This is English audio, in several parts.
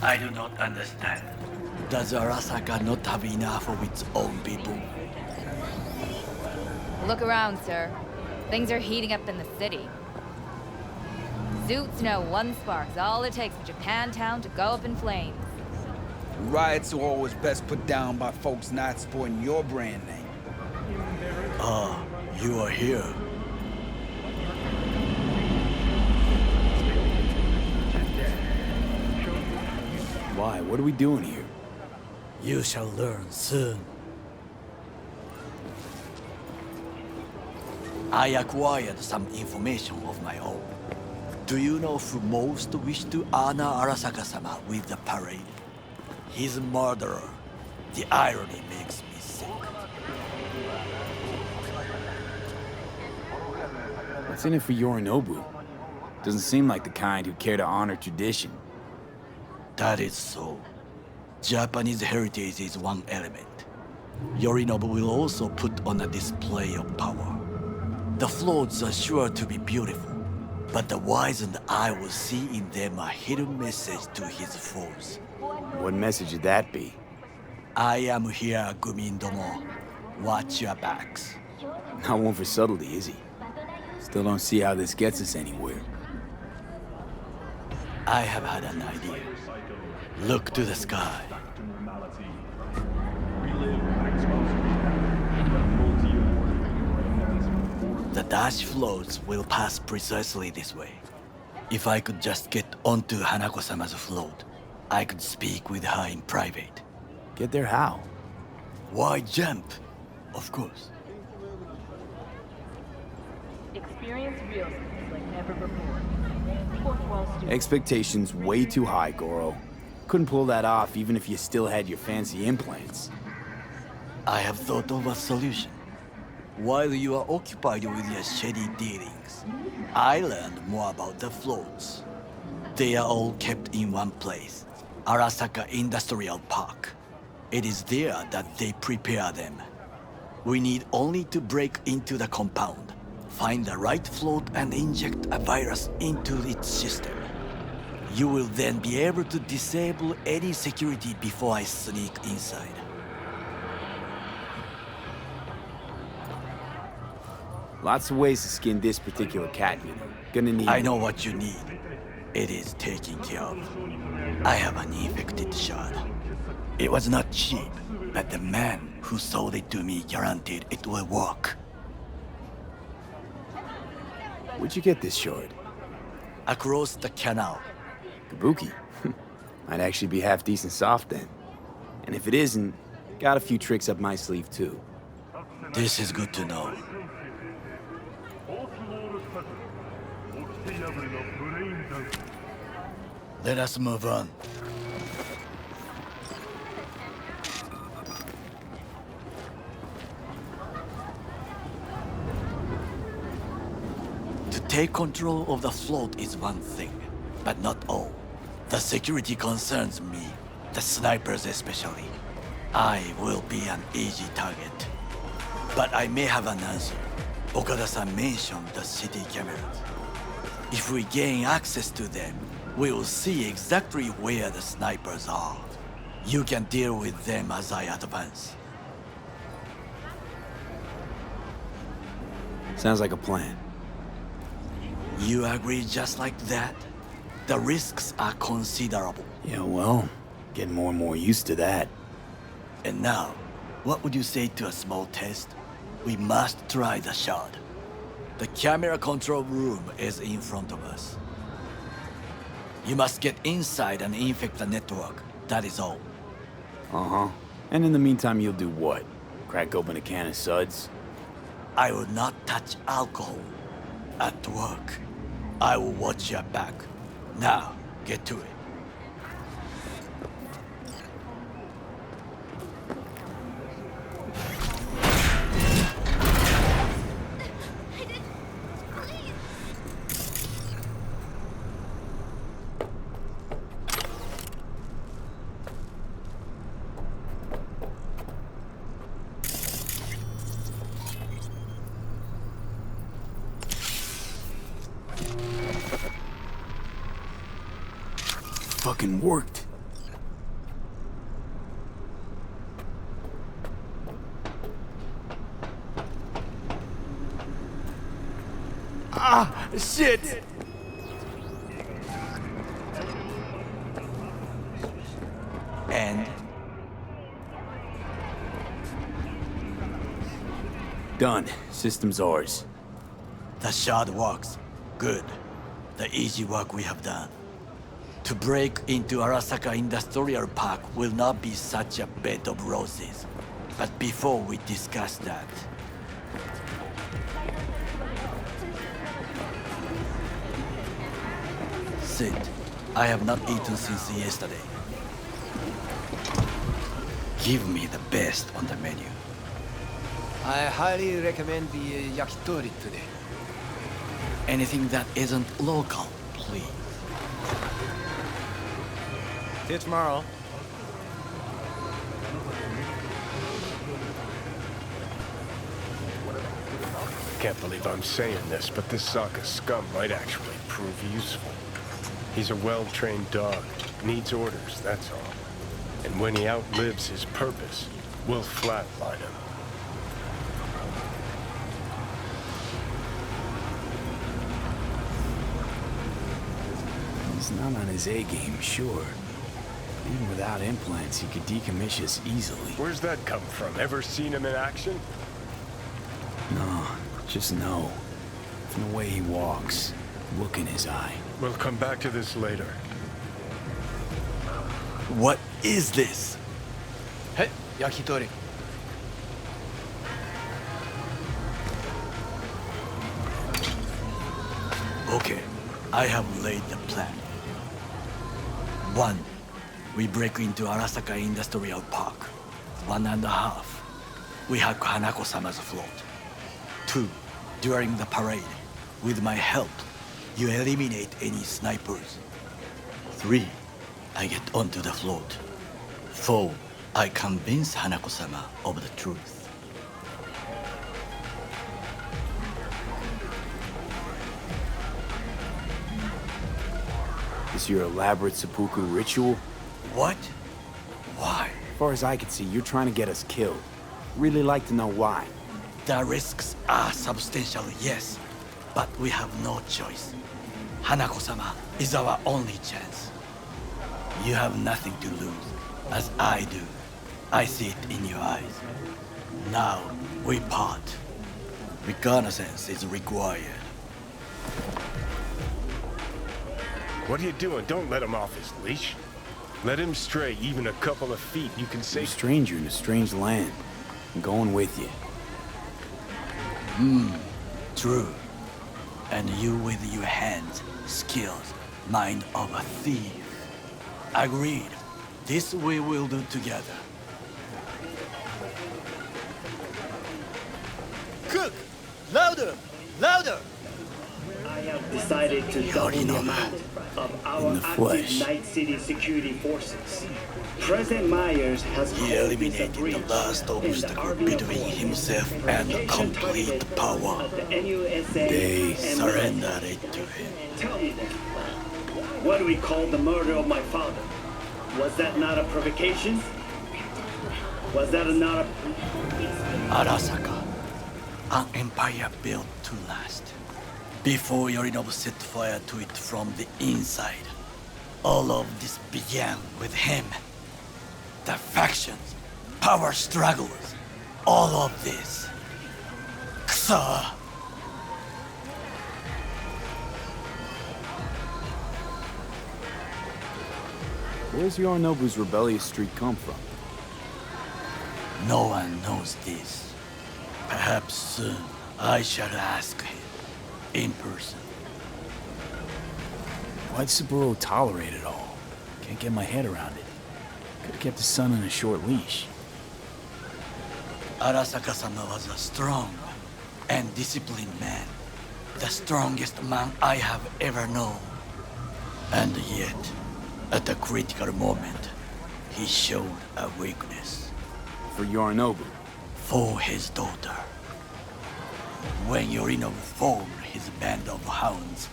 I do not understand. Does Arasaka not have enough of its own people? Look around, sir. Things are heating up in the city. Suits know one spark's all it takes for Japantown to go up in flames. Riots are always best put down by folks not supporting your brand name. Ah, you are here. Why? What are we doing here? You shall learn soon. I acquired some information of my own. Do you know who most wished to honor Arasaka-sama with the parade? His murderer. The irony makes me sick. What's in it for Yorinobu? Doesn't seem like the kind who care to honor tradition. That is so. Japanese heritage is one element. Yorinobu will also put on a display of power. The floats are sure to be beautiful, but the wizened eye will see in them a hidden message to his foes. What message would that be? I am here, Gumindomo. Watch your backs. Not one for subtlety, is he? Still don't see how this gets us anywhere. I have had an idea. Look to the sky. The dash floats will pass precisely this way. If I could just get onto Hanako-sama's float, I could speak with her in private. Get there how? Why jump? Of course. Experience real space like never before. Fourth wall student. Expectations way too high, Goro. Couldn't pull that off even if you still had your fancy implants. I have thought of a solution. While you are occupied with your shady dealings, I learned more about the floats. They are all kept in one place, Arasaka Industrial Park. It is there that they prepare them. We need only to break into the compound, find the right float and inject a virus into its system. You will then be able to disable any security before I sneak inside. Lots of ways to skin this particular cat, you know. Gonna need... I know what you need. It is taken care of. I have an infected shard. It was not cheap, but the man who sold it to me guaranteed it will work. Where'd you get this shard? Across the canal. Kabuki. Might actually be half decent soft then. And if it isn't, got a few tricks up my sleeve too. This is good to know. Let us move on. To take control of the float is one thing, but not all. The security concerns me, the snipers especially. I will be an easy target. But I may have an answer. Okada-san mentioned the city cameras. If we gain access to them, we will see exactly where the snipers are. You can deal with them as I advance. Sounds like a plan. You agree just like that? The risks are considerable. Yeah, well, getting more and more used to that. And now, what would you say to a small test? We must try the shard. The camera control room is in front of us. You must get inside and infect the network. That is all. Uh-huh. And in the meantime, you'll do what? Crack open a can of suds? I will not touch alcohol. At work, I will watch your back. Now, get to it. Fucking worked. Ah, shit! And Done. System's ours. the shard works. Good. The easy work we have done. To break into Arasaka Industrial Park will not be such a bed of roses. But before we discuss that, Sid, I have not eaten since yesterday. Give me the best on the menu. I highly recommend the yakitori today. Anything that isn't local, please. See you tomorrow. Can't believe I'm saying this, but this Sokka scum might actually prove useful. He's a well-trained dog. Needs orders, that's all. And when he outlives his purpose, we'll flatline him. He's not on his A-game, sure. Even without implants, he could decommission us easily. Where's that come from? Ever seen him in action? No, just no. From the way he walks, look in his eye. We'll come back to this later. What is this? Hey, yakitori. Okay, I have laid the plan. 1. We break into Arasaka Industrial Park. 1.5. We hack Hanako-sama's float. 2. During the parade, with my help, you eliminate any snipers. 3. I get onto the float. 4. I convince Hanako-sama of the truth. Is your elaborate seppuku ritual? What? Why? As far as I can see, you're trying to get us killed. Really like to know why. The risks are substantial, yes, but we have no choice. Hanako-sama is our only chance. You have nothing to lose, as I do. I see it in your eyes. Now, we part. Reconnaissance is required. What are you doing? Don't let him off his leash. Let him stray even a couple of feet. You can You're a say... stranger in a strange land. I'm going with you. True. And you with your hands, skills, mind of a thief. Agreed. This we will do together. Cook! Louder! Louder! I have decided to double the amount of our In the active flesh. Night City security forces. President Myers has He called eliminated this a breach the last in the obstacle RV between Accord himself for and the complete target power. of the NUSA They and Surrendered it to him. Tell me then, what do we call the murder of my father? Was that not a provocation? Was that not a... Arasaka, an empire built to last. Before Yorinobu set fire to it from the inside, all of this began with him. The factions, power struggles, all of this. Kusa! Where's Yorinobu's rebellious streak come from? No one knows this. Perhaps soon I shall ask him in person. Why'd Saburo tolerate it all? Can't get my head around it. Could've kept his son on a short leash. Arasaka-sama was a strong and disciplined man. The strongest man I have ever known. And yet, at a critical moment, he showed a weakness. For Yorinobu. For his daughter. When Yorinobu formed his band of hounds,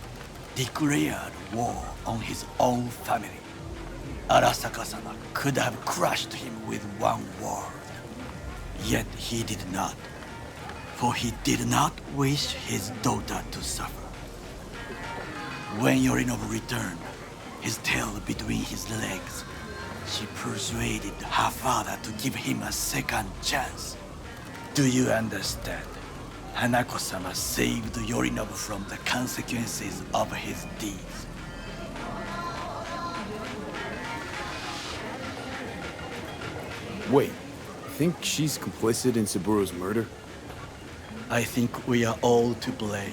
declared war on his own family, Arasaka-sama could have crushed him with one word. Yet he did not, for he did not wish his daughter to suffer. When Yorinobu returned, his tail between his legs, she persuaded her father to give him a second chance. Do you understand? Hanako-sama saved Yorinobu from the consequences of his deeds. Wait, think she's complicit in Saburo's murder? I think we are all to blame.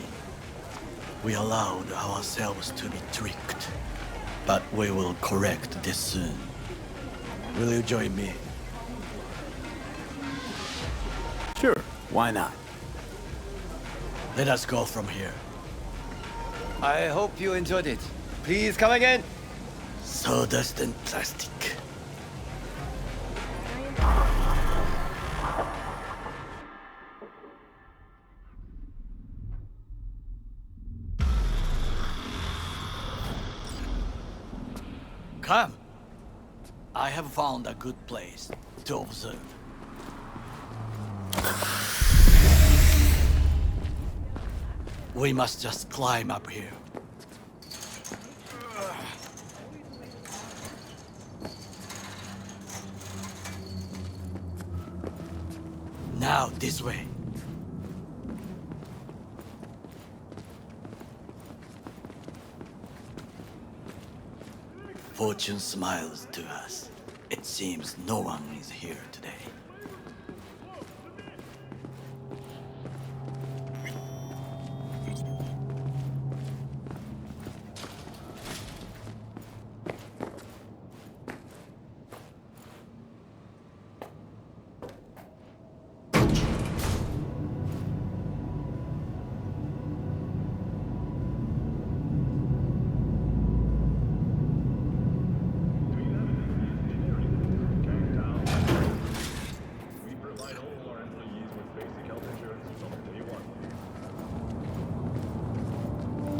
We allowed ourselves to be tricked. But we will correct this soon. Will you join me? Sure, why not? Let us go from here. I hope you enjoyed it. Please come again. Sawdust and plastic. Come. I have found a good place to observe. We must just climb up here. Now, this way. Fortune smiles to us. It seems no one is here today.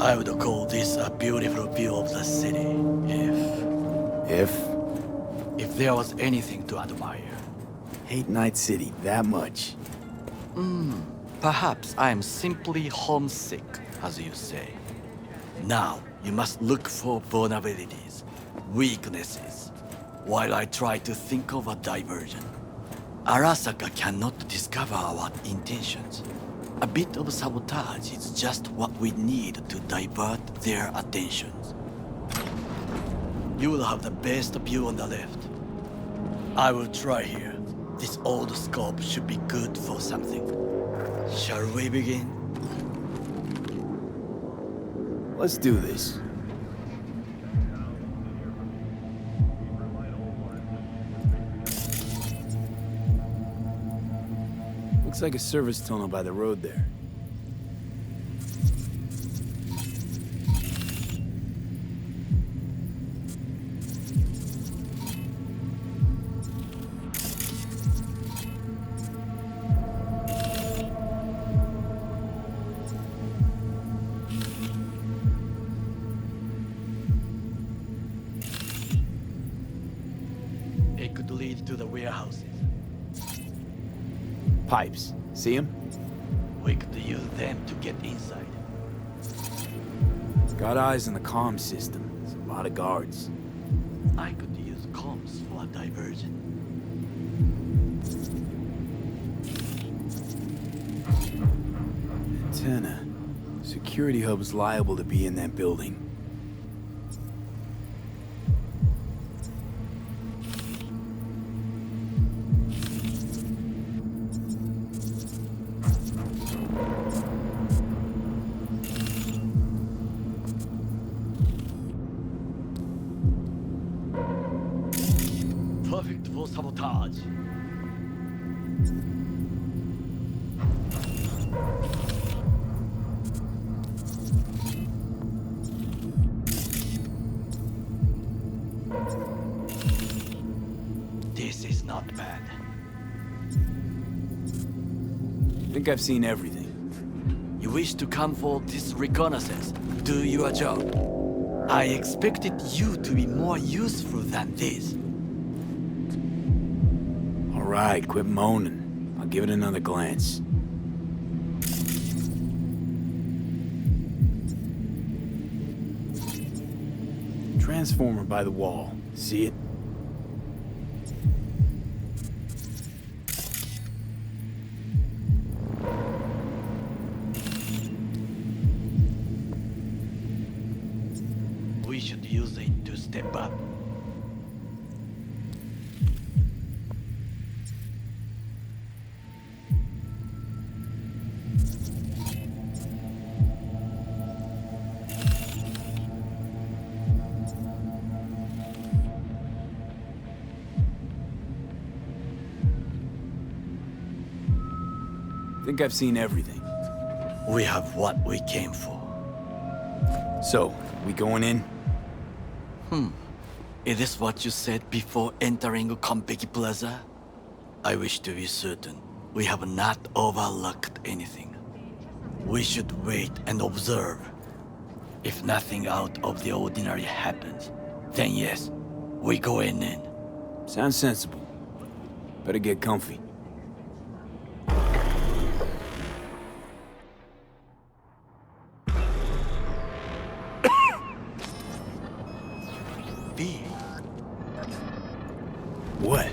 I would call this a beautiful view of the city, if there was anything to admire. Hate Night City that much. Perhaps I am simply homesick, as you say. Now, you must look for vulnerabilities, weaknesses, while I try to think of a diversion. Arasaka cannot discover our intentions. A bit of sabotage is just what we need to divert their attentions. You will have the best view on the left. I will try here. This old scope should be good for something. Shall we begin? Let's do this. Looks like a service tunnel by the road there. It could lead to the warehouses. Pipes. See him? We could use them to get inside. Got eyes on the comm system. There's a lot of guards. I could use comms for a diversion. Antenna. Security hub's liable to be in that building. Perfect for sabotage. This is not bad. I think I've seen everything. You wish to come for this reconnaissance, do your job. I expected you to be more useful than this. All right, quit moaning. I'll give it another glance. transformer by the wall. See it? We should use it to step up. Think I've seen everything. We have what we came for. So, we going in? Is this what you said before entering Konpeki Plaza? I wish to be certain we have not overlooked anything. We should wait and observe. If nothing out of the ordinary happens, then yes, we going in. Sounds sensible. Better get comfy. V. What?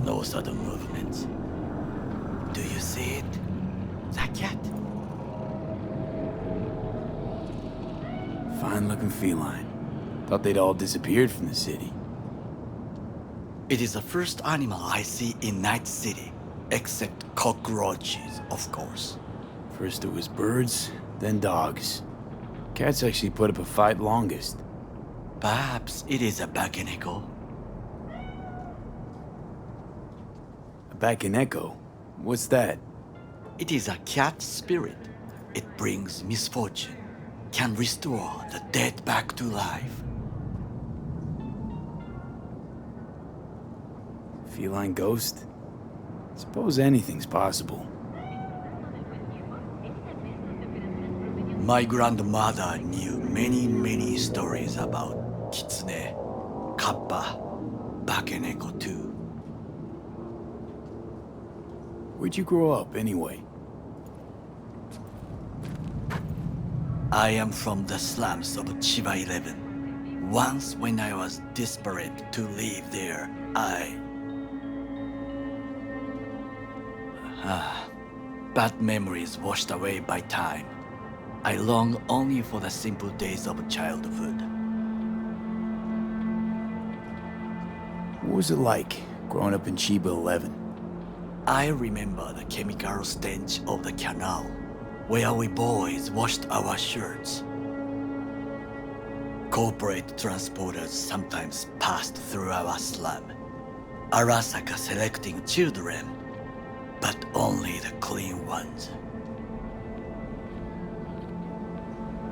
No sudden movements. Do you see it? That cat? Fine-looking feline. Thought they'd all disappeared from the city. It is the first animal I see in Night City, except cockroaches, of course. First it was birds, then dogs. Cats actually put up a fight longest. Perhaps it is a Bakeneko. A Bakeneko? What's that? It is a cat spirit. It brings misfortune, can restore the dead back to life. Feline ghost? Suppose anything's possible. My grandmother knew many stories about Kitsune, Kappa, Bakeneko too. Where'd you grow up, anyway? I am from the slums of Chiba 11. Once when I was desperate to live there, bad memories washed away by time. I long only for the simple days of childhood. What was it like, growing up in Chiba 11? I remember the chemical stench of the canal, where we boys washed our shirts. Corporate transporters sometimes passed through our slum, Arasaka selecting children, but only the clean ones.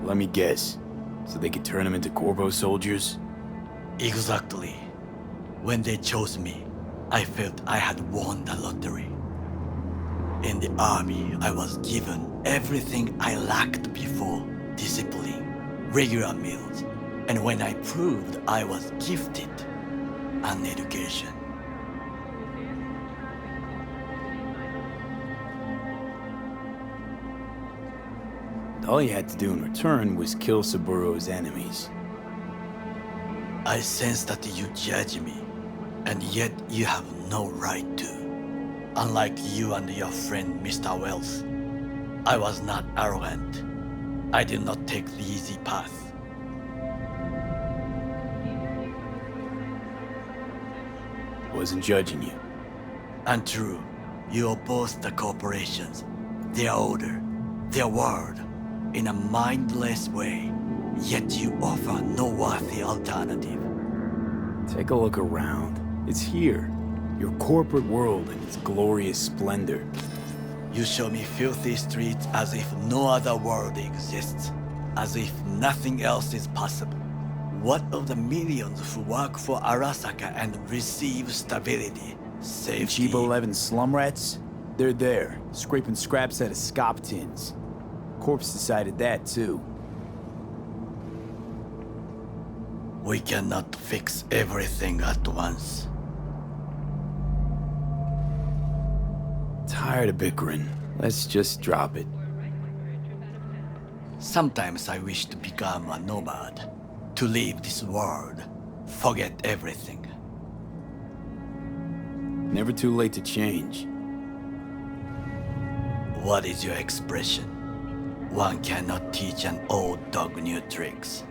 Let me guess. So they could turn them into Corvo soldiers? Exactly. When they chose me, I felt I had won the lottery. In the army, I was given everything I lacked before: discipline, regular meals, and when I proved I was gifted, an education. All you had to do in return was kill Saburo's enemies. I sense that you judge me, and yet you have no right to. Unlike you and your friend Mr. Wells, I was not arrogant. I did not take the easy path. Wasn't judging you. Untrue, you oppose the corporations, their order, their word, in a mindless way, yet you offer no worthy alternative. Take a look around. It's here. Your corporate world in its glorious splendor. You show me filthy streets as if no other world exists, as if nothing else is possible. What of the millions who work for Arasaka and receive stability, safety? Chiba 11 slum rats? They're there, scraping scraps out of scop tins. Corpse decided that, too. We cannot fix everything at once. Tired of bickering. Let's just drop it. Sometimes I wish to become a nomad, to leave this world, forget everything. Never too late to change. What is your expression? One cannot teach an old dog new tricks.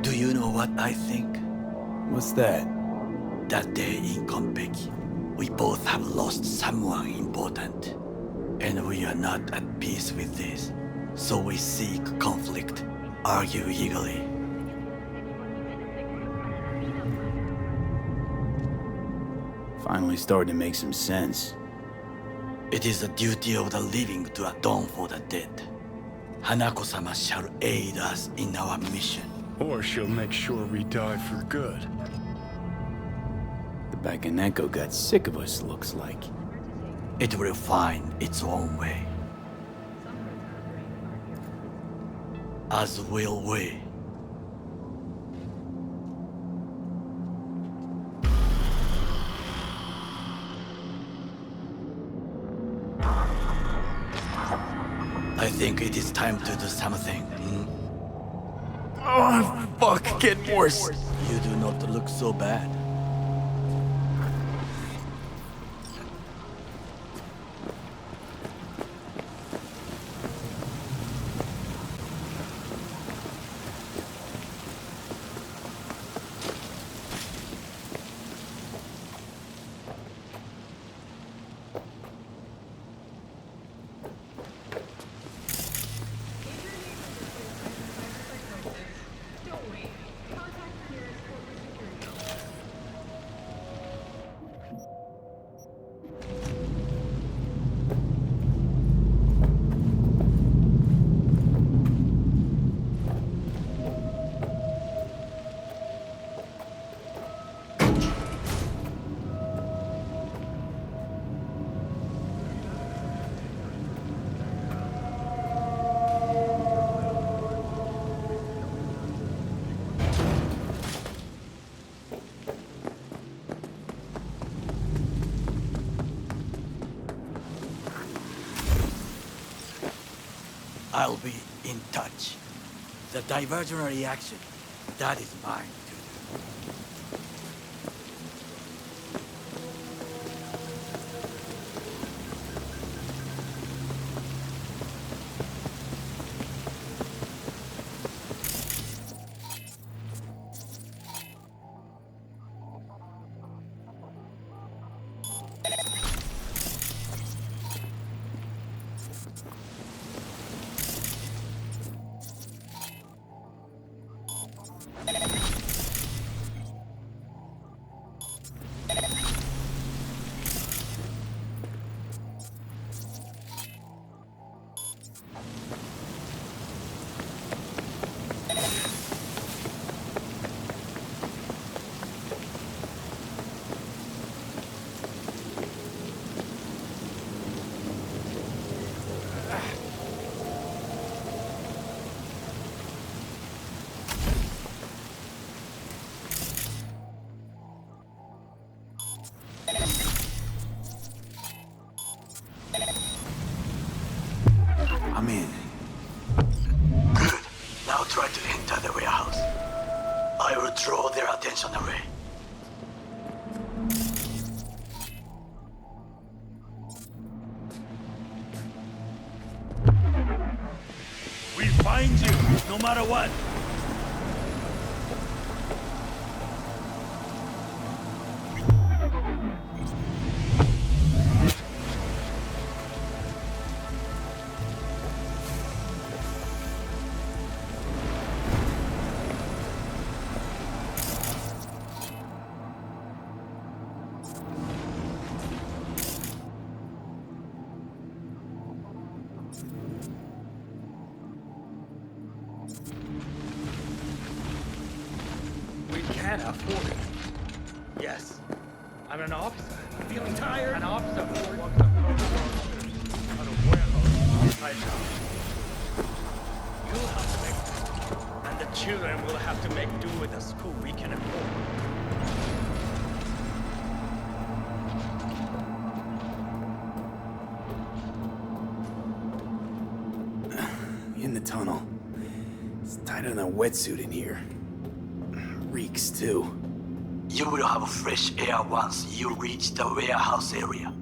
Do you know what I think? What's that? That day in Konpeki, we both have lost someone important. And we are not at peace with this. So we seek conflict, argue eagerly. Finally starting to make some sense. It is the duty of the living to atone for the dead. Hanako-sama shall aid us in our mission. Or she'll make sure we die for good. The Bakaneko got sick of us, looks like. It will find its own way. As will we. I think it is time to do something. Oh, fuck, getting worse. You do not look so bad. I'll be in touch. The diversionary reaction, that is mine to do. I'm in. Good. Now try to enter the warehouse. I will draw their attention away. We find you, no matter what. Can't afford it. Yes. I'm an officer. Feeling tired? An officer who works on a warehouse outside town. You'll have to make do. And the children will have to make do with the school we can afford. tunnel. It's tighter than a wetsuit in here. Reeks, too. You will have fresh air once you reach the warehouse area.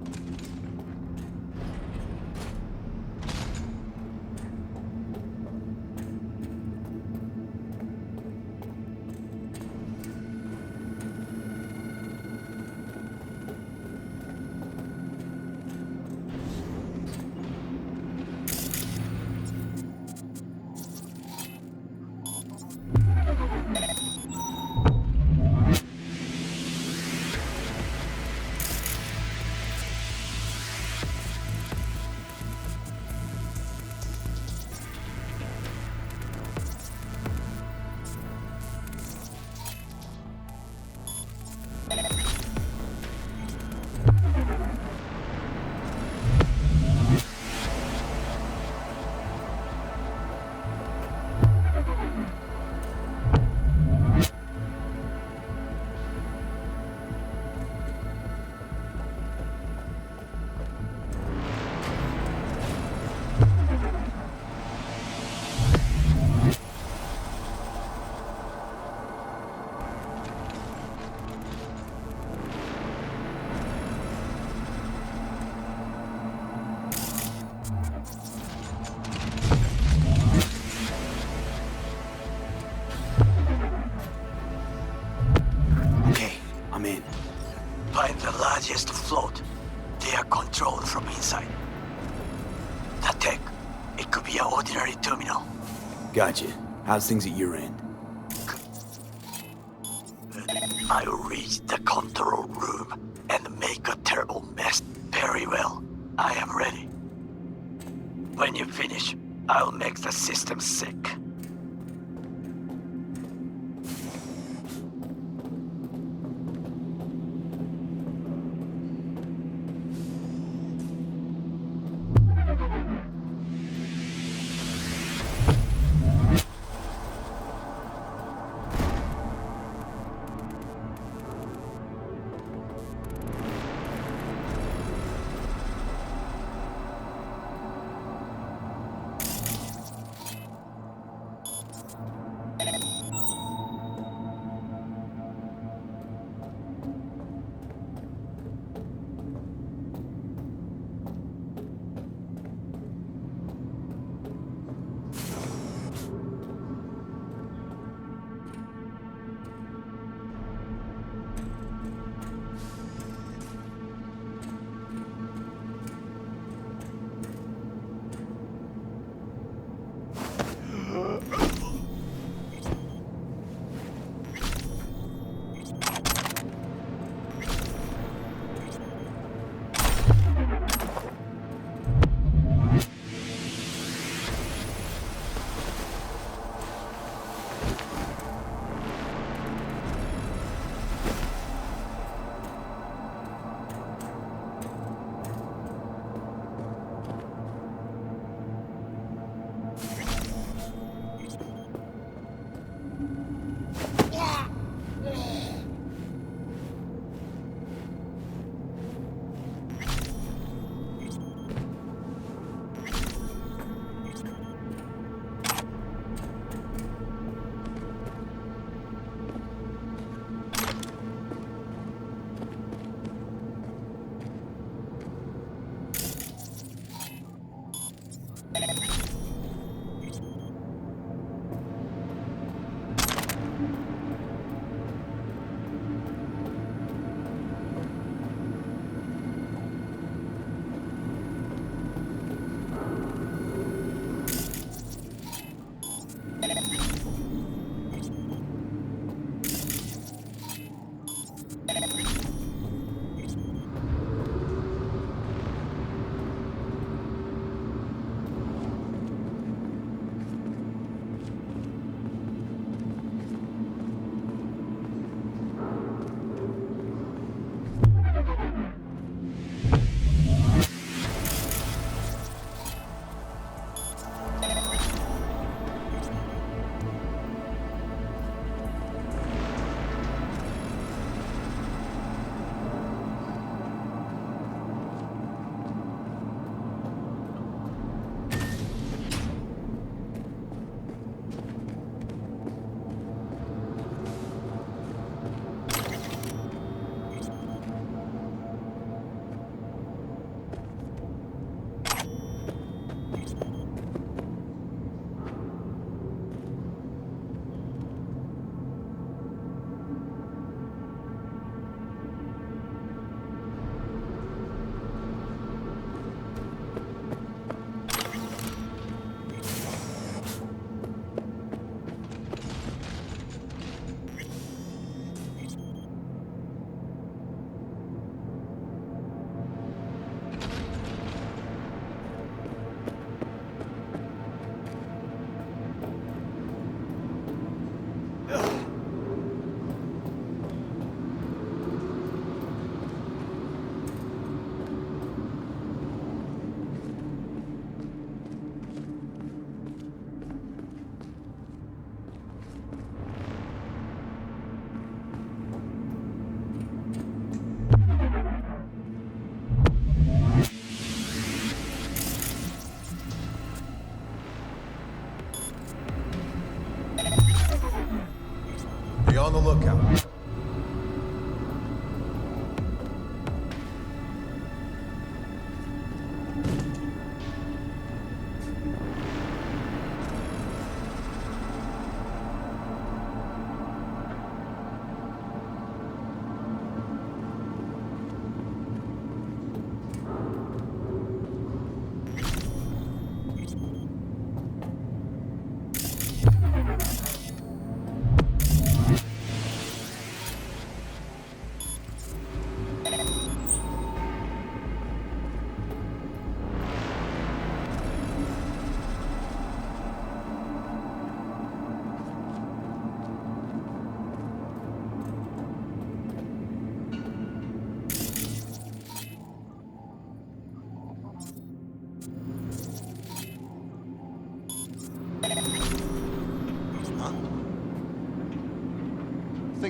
I'm in. Find the largest float. They are controlled from inside. The tech, it could be an ordinary terminal. Gotcha. How's things at your end? I'll reach the control room and make a terrible mess. Very well. I am ready. When you finish, I'll make the system sick.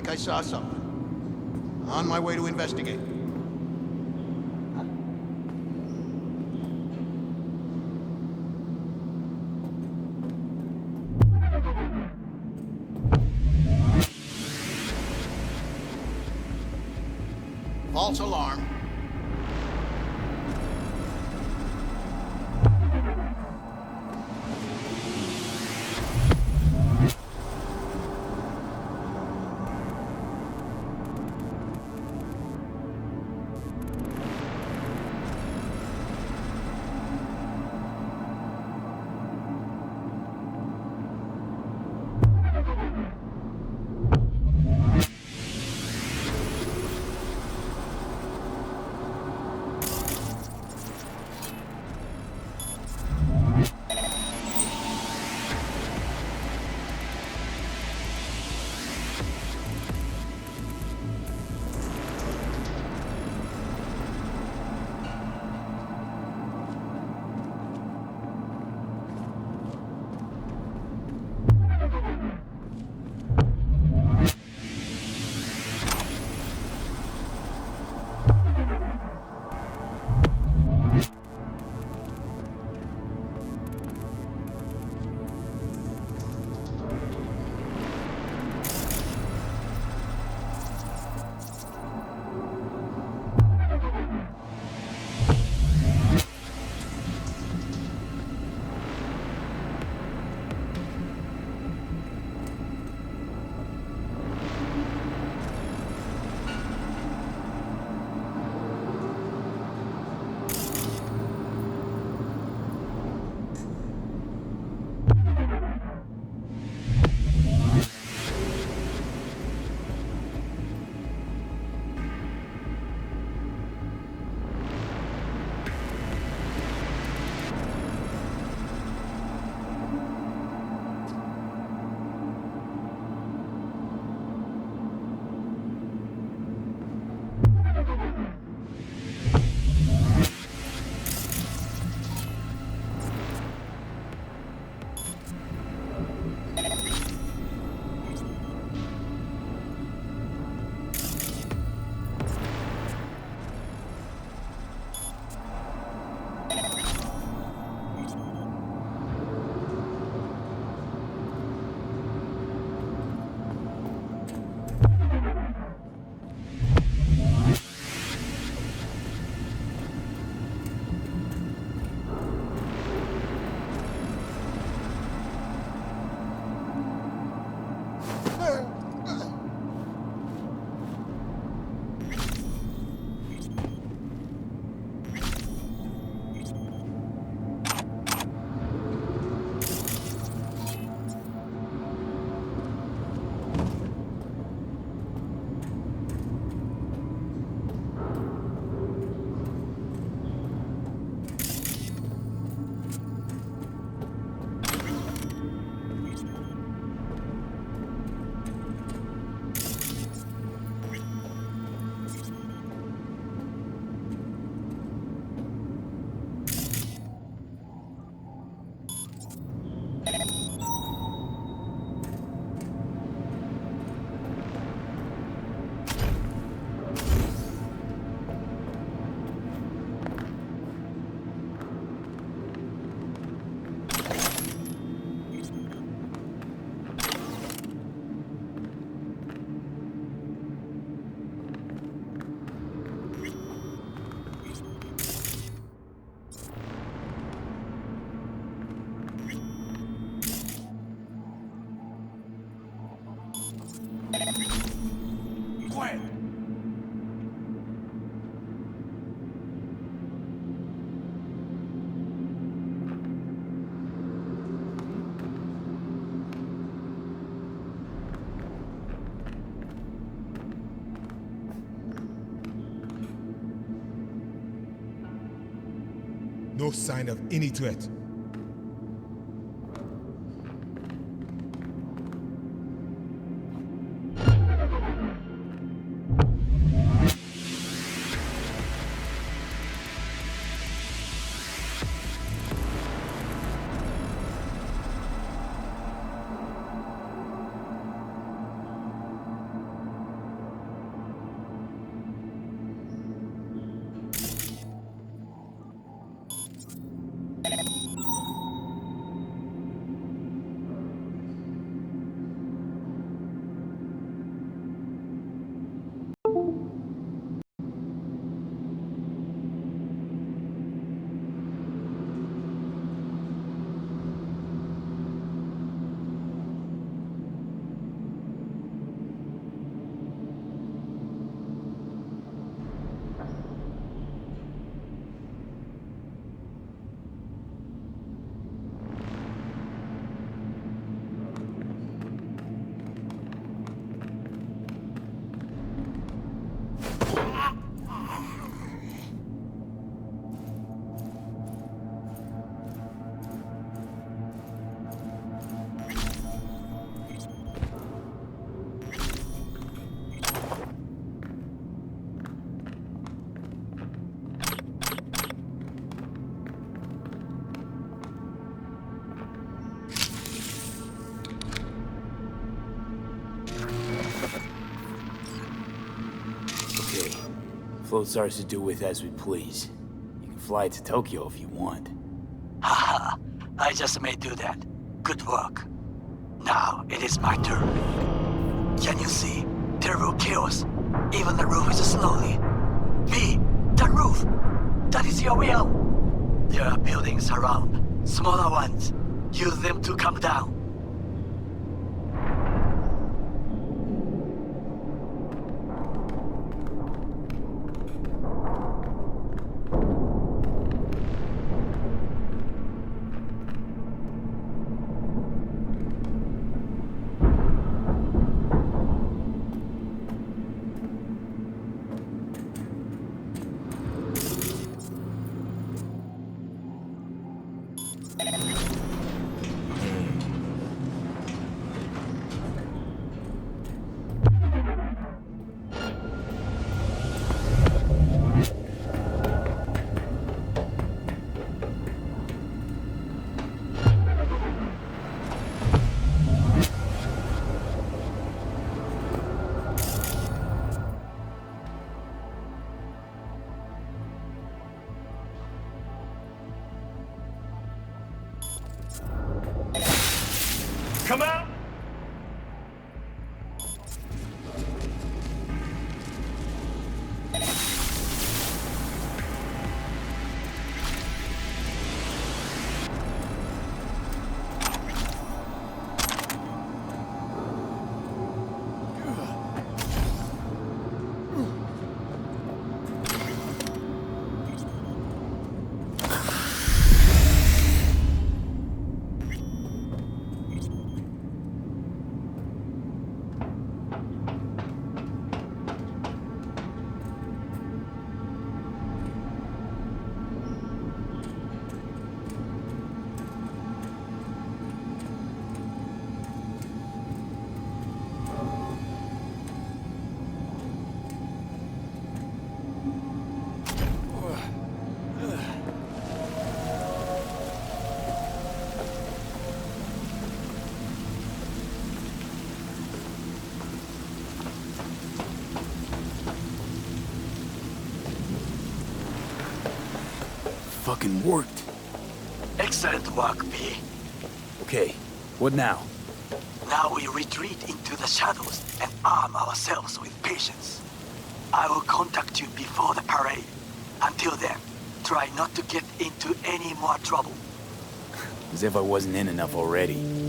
think I saw something. On my way to investigate. False alarm. No sign of any threat. Floats ours to do with as we please. You can fly to Tokyo if you want. Haha, I just may do that. Good work. Now it is my turn. Can you see? Terrible chaos. Even the roof is slowly. Me, the roof! That is your way out! There are buildings around. Smaller ones. Use them to come down. Come out! Fucking worked. Excellent work, B. Okay, what now? Now we retreat into the shadows and arm ourselves with patience. I will contact you before the parade. Until then, try not to get into any more trouble. As if I wasn't in enough already.